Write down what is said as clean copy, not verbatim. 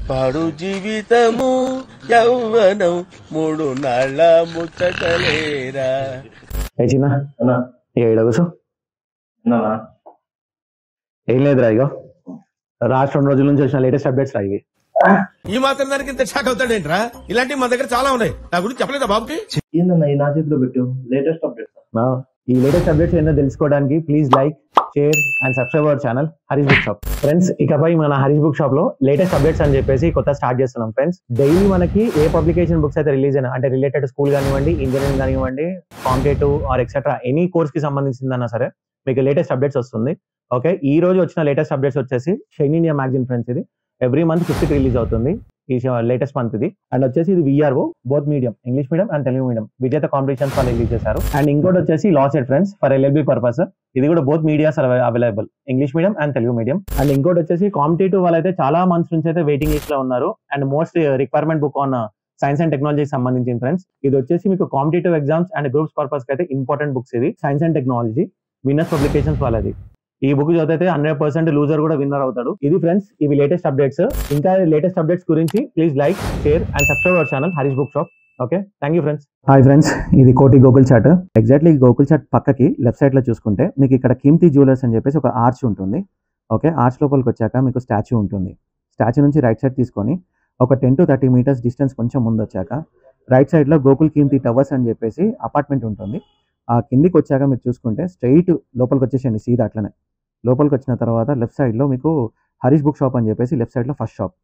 పాడు జీవితము యౌవనం మూడు నాళ్ళ ముచ్చటలేరా. చిన్న అన్నా ఇక కూర్చో. అన్నా ఏం లేదురా, ఇగో రాష్ట్ర 2 రోజుల నుంచి వచ్చిన లేటెస్ట్ అప్డేట్స్ రా ఇవి. ఈ మాత్రం దానికి ఇంత షాక్ అవుతాడేంట్రా? ఇలాంటివి మన దగ్గర చాలా ఉన్నాయి. నా గురించి చెప్పలేదా బాబుకి? ఏందన్నా ఈ నా చేతిలో పెట్టు లేటెస్ట్ అప్డేట్స్. ఈ లేటెస్ట్ అప్డేట్స్ ఏంటో తెలుసుకోవడానికి please like, share and subscribe our channel Harish book shop. Friends, ఇకపై మన హరీష్ బుక్ షాప్ లో లేటెస్ట్ అప్డేట్స్ అని చెప్పేసి కొత్త స్టార్ట్ చేస్తున్నాం ఫ్రెండ్స్. డైలీ మనకి ఏ పబ్లికేషన్ బుక్స్ అయితే రిలీజ్ అయినా, అంటే రిలేటెడ్ స్కూల్ కానివ్వండి, ఇంజనీరింగ్ కానివ్వండి, competitive are etcetera any course కి సంబంధించిందన్నా సరే మీకు లేటెస్ట్ అప్డేట్స్ వస్తుంది. ఓకే, ఈ రోజు వచ్చిన లేటెస్ట్ అప్డేట్స్ వచ్చేసి షైన్ ఇండియా మ్యాగజైన్ ఫ్రెండ్స్. ఇది ఎవ్రీ మంత్ 5th రిలీజ్ అవుతుంది, ఈ లేటెస్ట్ మంత్ ఇది. అండ్ వచ్చేసి ఇది VRO both medium, English medium and Telugu medium Vijetha competitions వాళ్ళు రిలీజ్ చేశారు. అండ్ ఇంకోటి వచ్చేసి law set friends for LLB purpose. ఇది కూడా both medias available, English medium and Telugu medium. And ఇంకోటి వచ్చేసి కాంపిటేటివ్ వాళ్ళైతే చాలా మంత్స్ నుంచి అయితే వెయిటింగ్ లిస్ట్ లో ఉన్నారు. And most requirement book on science and టెక్నాలజీకి సంబంధించిన ఫ్రెండ్స్. ఇది వచ్చేసి మీకు competitive exams and groups purpose కి అయితే ఇంపార్టెంట్ బుక్స్. ఇది science and technology winners publications వాళ్ళది. ఈ బుక్ చదివితే 100% లూజర్ కూడా విన్నర్ అవుతాడు. ఇది ఫ్రెండ్స్ ఇవి లేటెస్ట్ అప్డేట్స్. ఇంకా లేటెస్ట్ అప్డేట్స్ గురించి please like, share and subscribe our channel Harish book shop. Okay, thank you friends. Hi friends, ఇది కోటి గోకుల్ చాట్. ఎగ్జాక్ట్లీ గోకుల్ చాట్ పక్కకి లెఫ్ట్ సైడ్ లో చూసుకుంటే మీకు ఇక్కడ కీర్తి జ్యువెలర్స్ అని చెప్పేసి ఒక ఆర్చ్ ఉంటుంది. ఓకే, ఆర్చ్ లోపలికి వచ్చాక మీకు స్టాచ్యూ ఉంటుంది. స్టాచ్యూ నుంచి రైట్ సైడ్ తీసుకొని ఒక 10 to 30 మీటర్స్ డిస్టెన్స్ కొంచెం ముందు వచ్చాక రైట్ సైడ్ లో గోకుల్ కీర్తి టవర్స్ అని చెప్పేసి అపార్ట్మెంట్ ఉంటుంది. ఆ కిందికి వచ్చాక మీరు చూసుకుంటే స్ట్రైట్ లోపలికి వచ్చేసేయండి సీదా. అట్లనే లోపలికి వచ్చిన తర్వాత లెఫ్ట్ సైడ్ లో మీకు హరీష్ బుక్ షాప్ అని చెప్పేసి లెఫ్ట్ సైడ్ లో ఫస్ట్ షాప్.